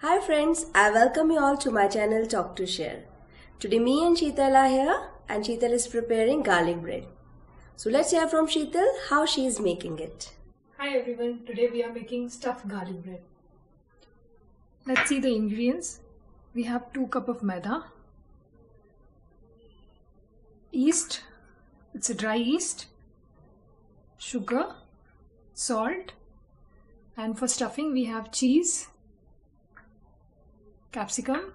Hi friends, I welcome you all to my channel Talk to Share. Today me and Sheetal are here and Sheetal is preparing garlic bread. So let's hear from Sheetal how she is making it. Hi everyone, today we are making stuffed garlic bread. Let's see the ingredients. We have 2 cups of maida, yeast, it's a dry yeast, sugar, salt, and for stuffing we have cheese, capsicum,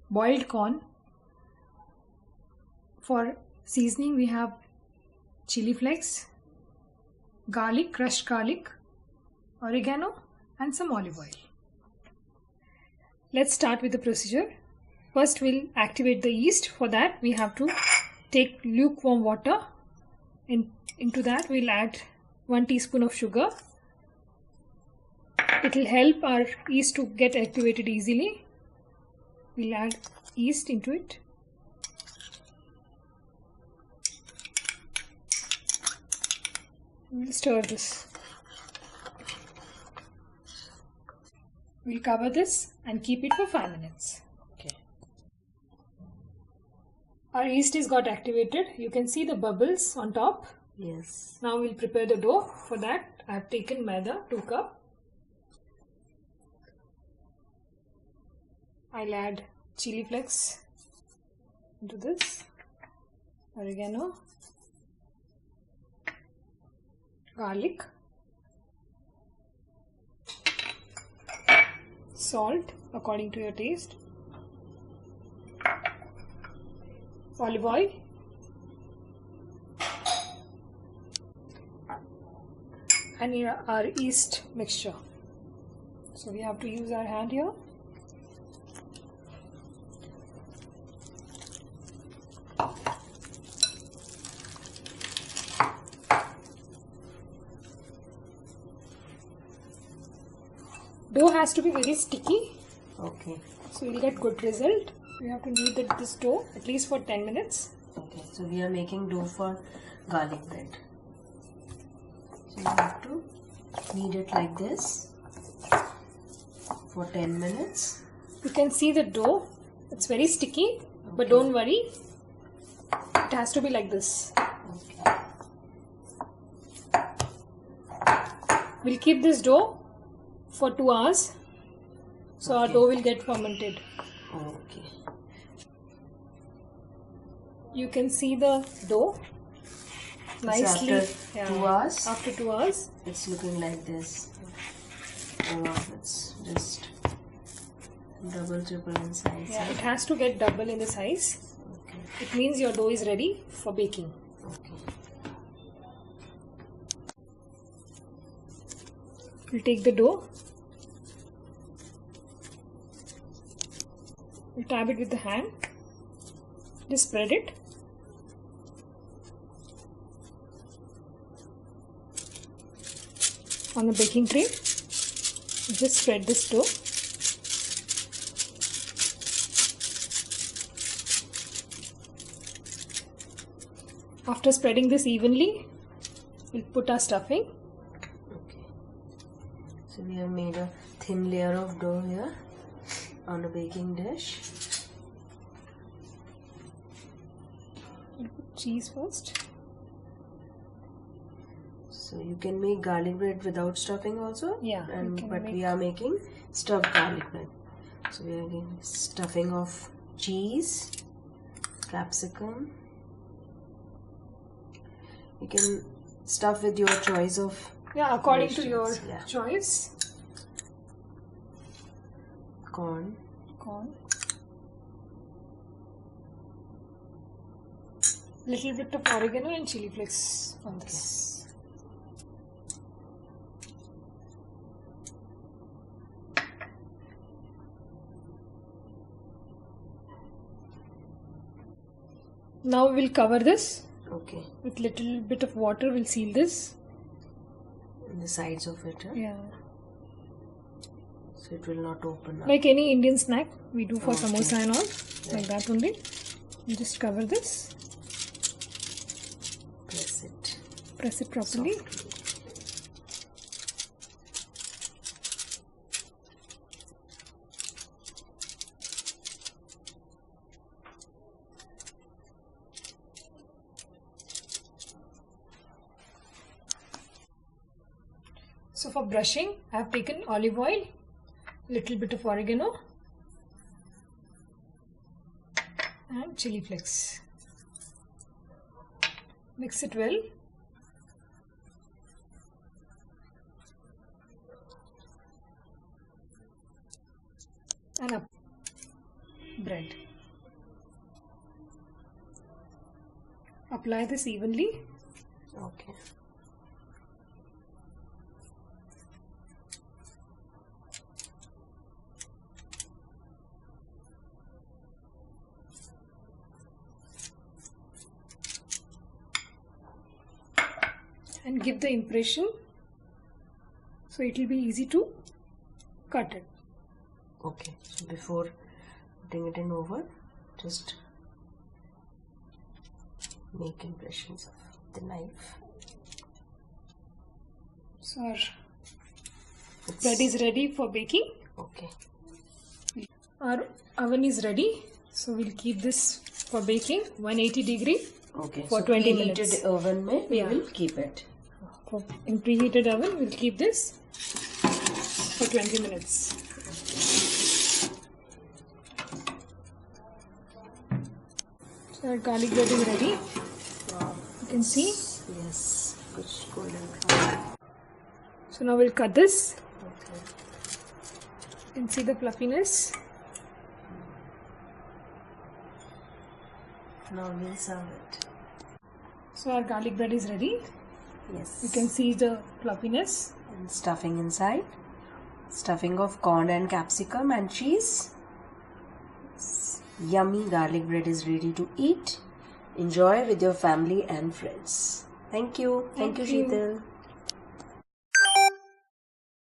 boiled corn. For seasoning we have chili flakes, garlic, crushed garlic, oregano, and some olive oil. Let's start with the procedure. First we'll activate the yeast. For that we have to take lukewarm water. Into that we'll add 1 teaspoon of sugar. It will help our yeast to get activated easily. We'll add yeast into it. We'll stir this. We'll cover this and keep it for 5 minutes. Okay. Our yeast is got activated. You can see the bubbles on top. Yes. Now we'll prepare the dough. For that I have taken maida 2 cups. I'll add chili flakes into this, oregano, garlic, salt according to your taste, olive oil, and our yeast mixture. So we have to use our hand here. Dough has to be very sticky. Okay. So you'll get good result. You have to knead this dough at least for 10 minutes. Okay, so we are making dough for garlic bread. So you have to knead it like this for 10 minutes. You can see the dough. It's very sticky, but don't worry. It has to be like this. Okay. We'll keep this dough for 2 hours. So our dough will get fermented. Okay. You can see the dough nicely. So after 2 hours? After 2 hours. It's looking like this. Oh, it's just double, triple in size. Yeah, it has to get double in the size. Okay. It means your dough is ready for baking. Okay. We'll take the dough. We'll tap it with the hand. Just spread it. On the baking tray. Just spread this dough. After spreading this evenly, we'll put our stuffing. Okay. So we have made a thin layer of dough here on a baking dish. We'll put cheese first. So you can make garlic bread without stuffing also. Yeah. But we are making stuffed garlic bread. So we are getting stuffing of cheese, capsicum. You can stuff with your choice of according to your yeah. choice. Corn. Little bit of oregano and chili flakes on this. Now we will cover this. Okay. With little bit of water, we'll seal this. In the sides of it. Huh? Yeah. So it will not open up. Like any Indian snack we do for Okay. samosa and all. Yeah. Like that only. You just cover this. Press it properly. Softly. So for brushing, I have taken olive oil, little bit of oregano and chili flakes. Mix it well. And up bread. Apply this evenly. Okay. And give the impression so it will be easy to cut it. Okay, so before putting it in oven, just make impressions of the knife. So our bread is ready for baking. Okay. Our oven is ready, so we'll keep this for baking 180 degree. Okay, for so 20 preheated minutes. oven mein we Yeah. will keep it. In preheated oven, we'll keep this for 20 minutes. So our garlic bread is ready. Wow. You can see. Yes, good golden brown. So now we'll cut this. Okay. You can see the fluffiness. Now we'll serve it. So our garlic bread is ready. Yes. You can see the fluffiness. And stuffing inside. Stuffing of corn and capsicum and cheese. Yummy garlic bread is ready to eat. Enjoy with your family and friends. Thank you. Thank you, Thank you. Sheetal.